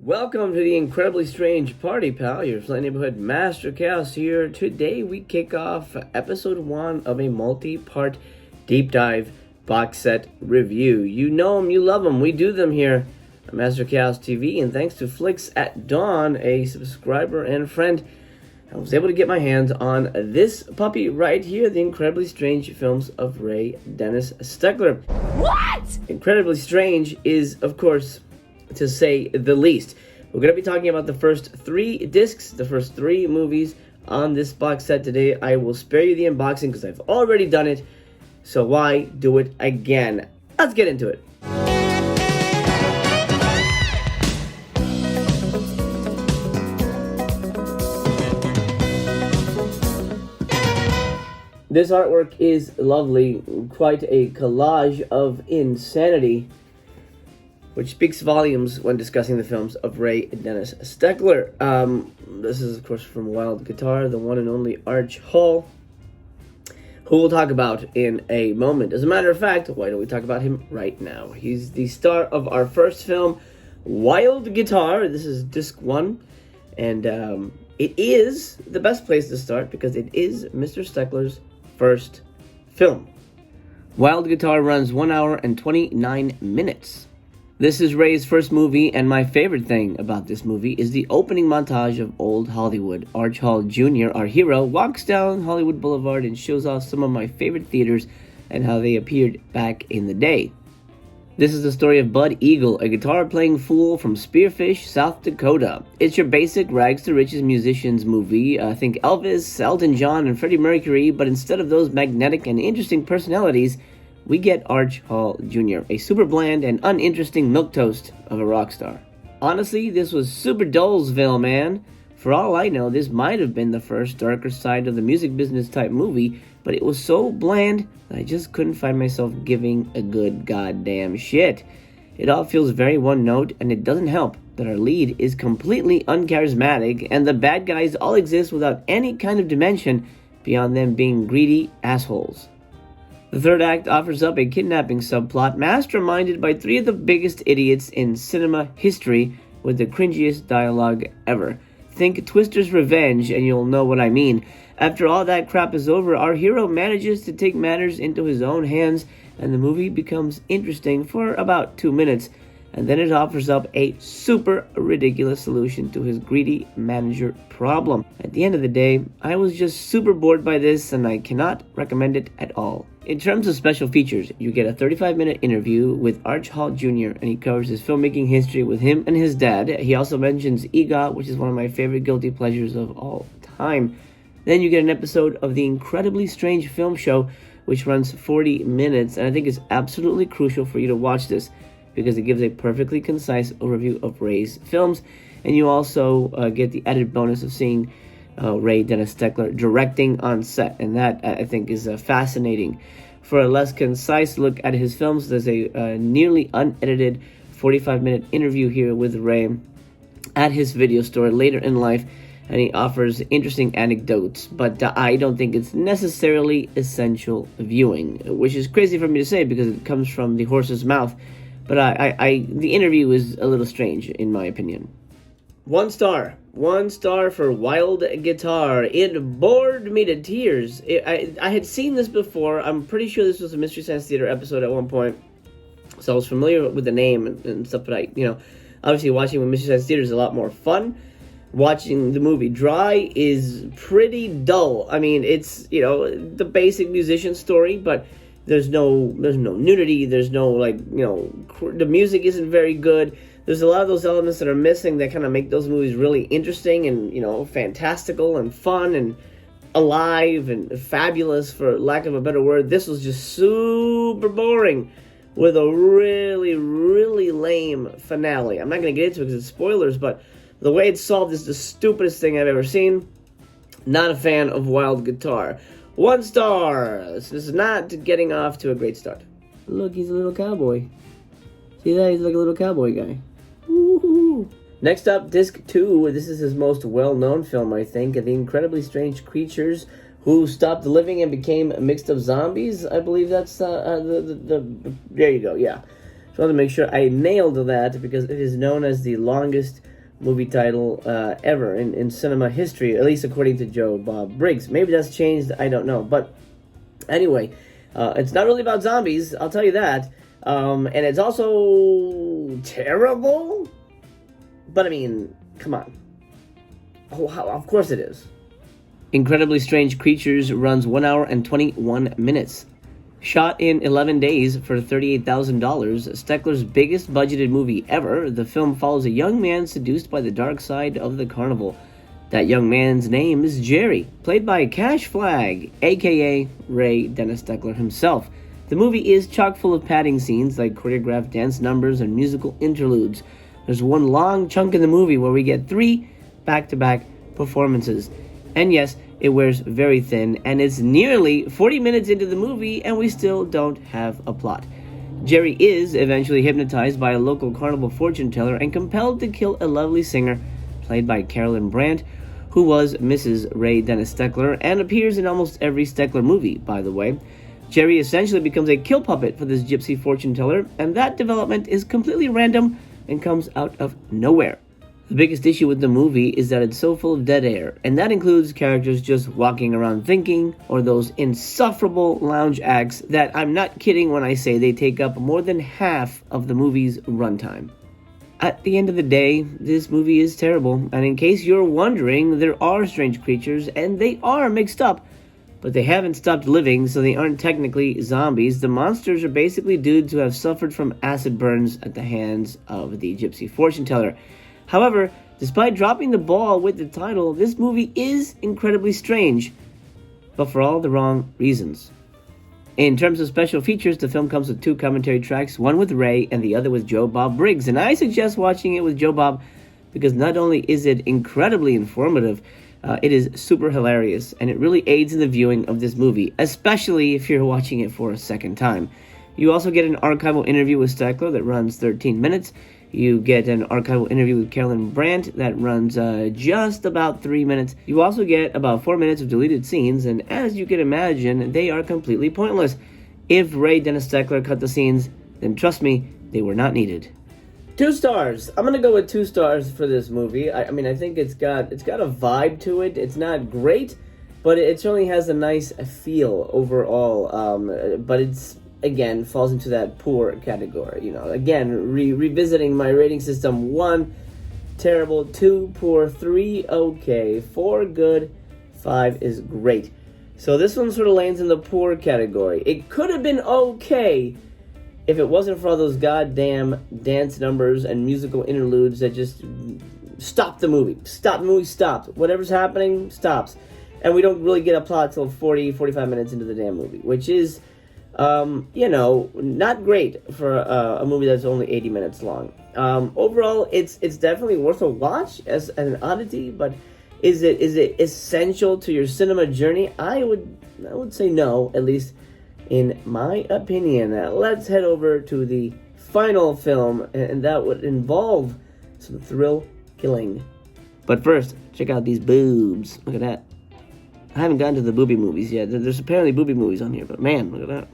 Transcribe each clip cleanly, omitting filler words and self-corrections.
Welcome to the incredibly strange party, pal. Your flight neighborhood Master Chaos here. Today we kick off episode 1 of a multi-part deep dive box set review. You know them, you love them. We do them here at Master Chaos TV, and thanks to Flicks at Dawn, a subscriber and friend, I was able to get my hands on this puppy right here, the incredibly strange films of Ray Dennis Steckler. What? Incredibly strange is, of course, to say the least. We're going to be talking about the first 3 discs, the first 3 movies on this box set today. I will spare you the unboxing because I've already done it, so why do it again? Let's get into it. This artwork is lovely, quite a collage of insanity, which speaks volumes when discussing the films of Ray Dennis Steckler. This is, of course, from Wild Guitar, the one and only Arch Hall, who we'll talk about in a moment. As a matter of fact, why don't we talk about him right now? He's the star of our first film, Wild Guitar. This is disc 1, and it is the best place to start because it is Mr. Steckler's first film. Wild Guitar runs 1 hour and 29 minutes. This is Ray's first movie, and my favorite thing about this movie is the opening montage of old Hollywood. Arch Hall Jr., our hero, walks down Hollywood Boulevard and shows off some of my favorite theaters and how they appeared back in the day. This is the story of Bud Eagle, a guitar-playing fool from Spearfish, South Dakota. It's your basic rags-to-riches musicians movie. Think Elvis, Elton John, and Freddie Mercury, but instead of those magnetic and interesting personalities, we get Arch Hall Jr., a super bland and uninteresting milquetoast of a rock star. Honestly, this was super Dolesville, man. For all I know, this might have been the first darker side of the music business type movie, but it was so bland that I just couldn't find myself giving a good goddamn shit. It all feels very one note, and it doesn't help that our lead is completely uncharismatic, and the bad guys all exist without any kind of dimension beyond them being greedy assholes. The third act offers up a kidnapping subplot masterminded by 3 of the biggest idiots in cinema history with the cringiest dialogue ever. Think Twister's Revenge and you'll know what I mean. After all that crap is over, our hero manages to take matters into his own hands, and the movie becomes interesting for about 2 minutes, and then it offers up a super ridiculous solution to his greedy manager problem. At the end of the day, I was just super bored by this, and I cannot recommend it at all. In terms of special features, you get a 35-minute interview with Arch Hall Jr., and he covers his filmmaking history with him and his dad. He also mentions EGOT, which is one of my favorite guilty pleasures of all time. Then you get an episode of the incredibly strange film show, which runs 40 minutes, and I think it's absolutely crucial for you to watch this because it gives a perfectly concise overview of Ray's films, and you also get the added bonus of seeing Ray Dennis Steckler directing on set, and that I think is fascinating. For a less concise look at his films, there's a nearly unedited 45-minute interview here with Ray at his video store later in life, and he offers interesting anecdotes, but I don't think it's necessarily essential viewing, which is crazy for me to say because it comes from the horse's mouth, but the interview is a little strange in my opinion. 1 star. 1 star for Wild Guitar. It bored me to tears. I had seen this before. I'm pretty sure this was a Mystery Science Theater episode at one point, so I was familiar with the name and stuff, but obviously watching with Mystery Science Theater is a lot more fun. Watching the movie dry is pretty dull. I mean, it's, the basic musician story, but there's no nudity, there's no, the music isn't very good. There's a lot of those elements that are missing that kind of make those movies really interesting and, fantastical and fun and alive and fabulous, for lack of a better word. This was just super boring with a really, really lame finale. I'm not going to get into it because it's spoilers, but the way it's solved is the stupidest thing I've ever seen. Not a fan of Wild Guitar. 1 star. This is not getting off to a great start. Look, he's a little cowboy. See that? He's like a little cowboy guy. Woo-hoo. Next up, disc 2. This is his most well-known film, I think. The incredibly strange creatures who stopped living and became mixed up zombies. I believe that's there you go, yeah. Just wanted to make sure I nailed that because it is known as the longest movie title ever in cinema history, at least according to Joe Bob Briggs. Maybe that's changed, I don't know. But anyway, it's not really about zombies, I'll tell you that. And it's also terrible. But I mean, come on. Oh, of course it is. Incredibly Strange Creatures runs 1 hour and 21 minutes. Shot in 11 days for $38,000, Steckler's biggest budgeted movie ever, the film follows a young man seduced by the dark side of the carnival. That young man's name is Jerry, played by Cash Flag, aka Ray Dennis Steckler himself. The movie is chock full of padding scenes like choreographed dance numbers and musical interludes. There's one long chunk in the movie where we get 3 back-to-back performances. And yes, it wears very thin, and it's nearly 40 minutes into the movie, and we still don't have a plot. Jerry is eventually hypnotized by a local carnival fortune teller and compelled to kill a lovely singer, played by Carolyn Brandt, who was Mrs. Ray Dennis Steckler, and appears in almost every Steckler movie, by the way. Jerry essentially becomes a kill puppet for this gypsy fortune teller, and that development is completely random and comes out of nowhere. The biggest issue with the movie is that it's so full of dead air, and that includes characters just walking around thinking, or those insufferable lounge acts that I'm not kidding when I say they take up more than half of the movie's runtime. At the end of the day, this movie is terrible, and in case you're wondering, there are strange creatures, and they are mixed up, but they haven't stopped living, so they aren't technically zombies. The monsters are basically dudes who have suffered from acid burns at the hands of the gypsy fortune teller. However, despite dropping the ball with the title, this movie is incredibly strange, but for all the wrong reasons. In terms of special features, the film comes with 2 commentary tracks, one with Ray and the other with Joe Bob Briggs, and I suggest watching it with Joe Bob because not only is it incredibly informative, it is super hilarious, and it really aids in the viewing of this movie, especially if you're watching it for a second time. You also get an archival interview with Steckler that runs 13 minutes. You get an archival interview with Carolyn Brandt that runs just about 3 minutes. You also get about 4 minutes of deleted scenes, and as you can imagine, they are completely pointless. If Ray Dennis Steckler cut the scenes, then trust me, they were not needed. 2 stars. I'm gonna go with 2 stars for this movie. I mean, I think it's got a vibe to it. It's not great, but it certainly has a nice feel overall. But it's, again, falls into that poor category. You know, again, revisiting my rating system: 1 terrible, 2 poor, 3 okay, 4 good, 5 is great. So this one sort of lands in the poor category. It could have been okay if it wasn't for all those goddamn dance numbers and musical interludes that just stop the movie. The movie stops. Whatever's happening stops. And we don't really get a plot till 45 minutes into the damn movie, which is, not great for a movie that's only 80 minutes long. Overall, it's definitely worth a watch as an oddity, but is it essential to your cinema journey? I would say no, at least in my opinion. Let's head over to the final film, and that would involve some thrill killing. But first, check out these boobs. Look at that. I haven't gotten to the booby movies yet. There's apparently booby movies on here, but man, look at that.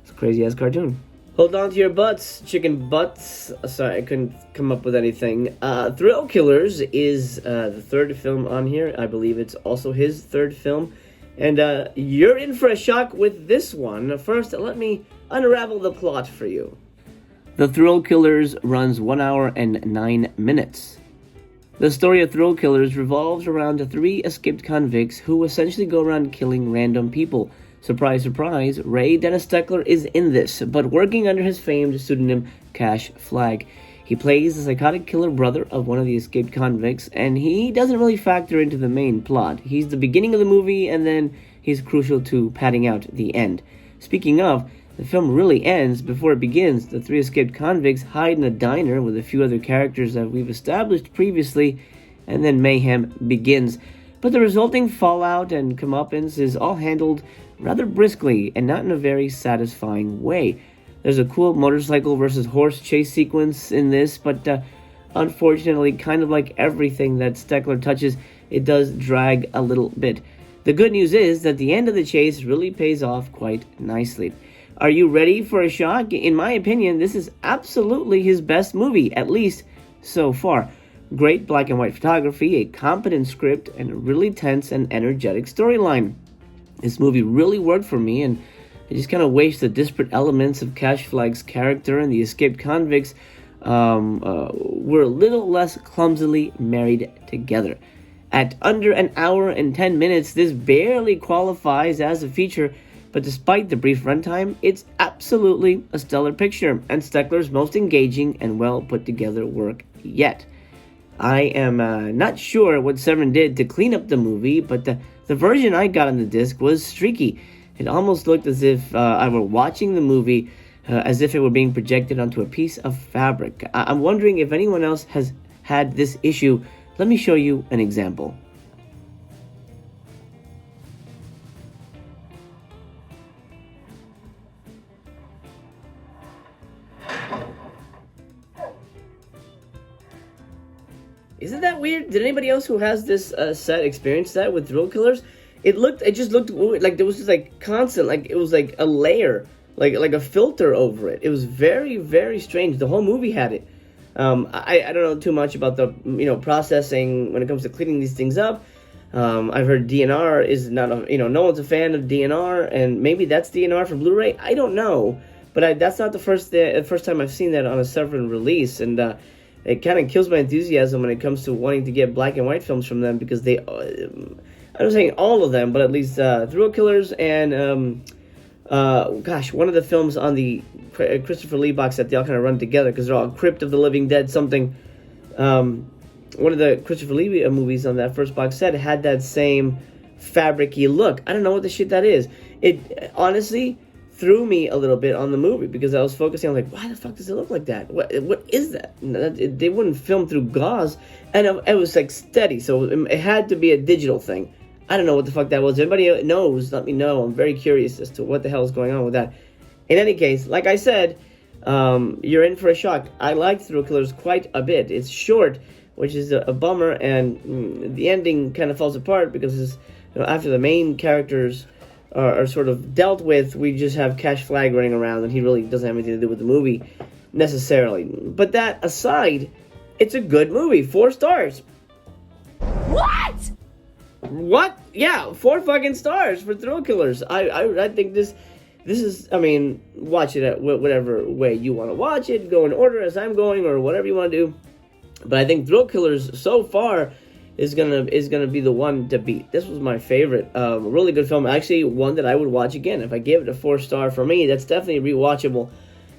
It's a crazy-ass cartoon. Hold on to your butts, chicken butts. Sorry, I couldn't come up with anything. Thrill Killers is the 3rd film on here. I believe it's also his 3rd film. And you're in for a shock with this one. First, let me unravel the plot for you. The Thrill Killers runs 1 hour and 9 minutes. The story of Thrill Killers revolves around 3 escaped convicts who essentially go around killing random people. Surprise, surprise, Ray Dennis Steckler is in this, but working under his famed pseudonym Cash Flag. He plays the psychotic killer brother of one of the escaped convicts, and he doesn't really factor into the main plot. He's the beginning of the movie, and then he's crucial to padding out the end. Speaking of, the film really ends before it begins. The 3 escaped convicts hide in a diner with a few other characters that we've established previously, and then mayhem begins. But the resulting fallout and comeuppance is all handled rather briskly and not in a very satisfying way. There's a cool motorcycle versus horse chase sequence in this, but unfortunately, kind of like everything that Steckler touches, it does drag a little bit. The good news is that the end of the chase really pays off quite nicely. Are you ready for a shock? In my opinion, this is absolutely his best movie, at least so far. Great black and white photography, a competent script, and a really tense and energetic storyline. This movie really worked for me, and I just kind of wish the disparate elements of Cash Flag's character and the escaped convicts were a little less clumsily married together. At under an hour and 10 minutes, this barely qualifies as a feature, but despite the brief runtime, it's absolutely a stellar picture, and Steckler's most engaging and well put together work yet. I am not sure what Severin did to clean up the movie, but the version I got on the disc was streaky. It almost looked as if I were watching the movie as if it were being projected onto a piece of fabric. I'm wondering if anyone else has had this issue. Let me show you an example. Isn't that weird? Did anybody else who has this set experience that with Thrill Killers? It just looked like there was just like constant, like it was like a layer, like a filter over it. It was very, very strange. The whole movie had it. I don't know too much about the processing when it comes to cleaning these things up. I've heard DNR is not no one's a fan of DNR, and maybe that's DNR for Blu-ray. I don't know, but that's not the first time I've seen that on a Severin release, and it kind of kills my enthusiasm when it comes to wanting to get black and white films from them, because they, I'm saying all of them, but at least Thrill Killers and one of the films on the Christopher Lee box set, they all kind of run together because they're all Crypt of the Living Dead something. One of the Christopher Lee movies on that first box set had that same fabric-y look. I don't know what the shit that is. It honestly threw me a little bit on the movie because I was focusing on, like, why the fuck does it look like that? What is that? They wouldn't film through gauze, and it was like steady, so it had to be a digital thing. I don't know what the fuck that was. If anybody knows, let me know. I'm very curious as to what the hell is going on with that. In any case, like I said, you're in for a shock. I like Thrill Killers quite a bit. It's short, which is a bummer, and the ending kind of falls apart because after the main characters are sort of dealt with, we just have Cash Flag running around, and he really doesn't have anything to do with the movie necessarily. But that aside, it's a good movie. 4 stars. What? Yeah, 4 fucking stars for Thrill Killers. I think this is, I mean, watch it at whatever way you want to watch it. Go in order as I'm going, or whatever you want to do. But I think Thrill Killers so far is gonna be the one to beat. This was my favorite. Really good film. Actually, one that I would watch again. If I gave it a 4 star, for me, that's definitely rewatchable.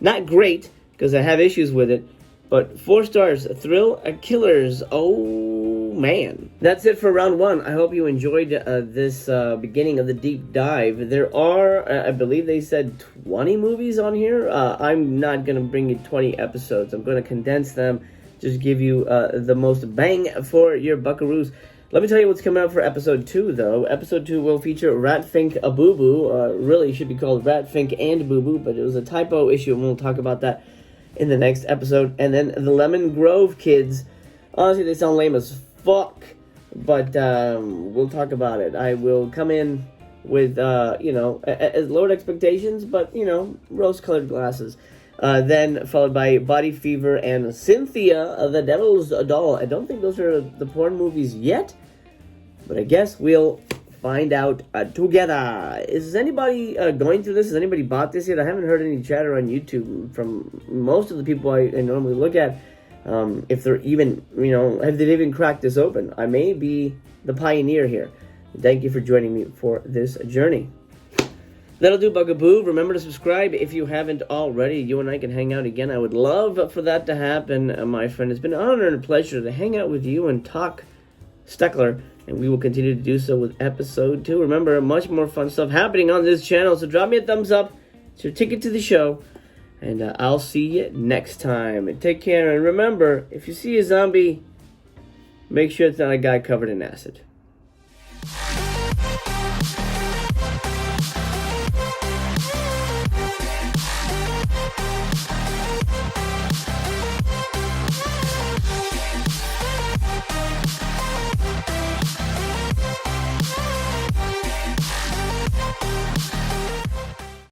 Not great, because I have issues with it, but 4 stars. Thrill Killers. Oh man. That's it for round 1. I hope you enjoyed this beginning of the deep dive. There are, I believe they said 20 movies on here. I'm not gonna bring you 20 episodes. I'm gonna condense them. Just give you the most bang for your buckaroos. Let me tell you what's coming up for episode 2, though. Episode 2 will feature Ratfink a Boo Boo. Really should be called Ratfink and Boo Boo, but it was a typo issue, and we'll talk about that in the next episode. And then the Lemon Grove Kids. Honestly, they sound lame as fuck, but we'll talk about it. I will come in with, lowered expectations, but, rose-colored glasses. Then followed by Body Fever and Cynthia, the Devil's Doll. I don't think those are the porn movies yet, but I guess we'll find out together. Is anybody going through this? Has anybody bought this yet? I haven't heard any chatter on YouTube from most of the people I normally look at. If they're even, have they even cracked this open? I may be the pioneer here. Thank you for joining me for this journey. That'll do, Bugaboo. Remember to subscribe if you haven't already. You and I can hang out again. I would love for that to happen, my friend. It's been an honor and a pleasure to hang out with you and talk Steckler, and we will continue to do so with episode 2. Remember, much more fun stuff happening on this channel, so drop me a thumbs up. It's your ticket to the show, and I'll see you next time. And take care, and remember, if you see a zombie, make sure it's not a guy covered in acid.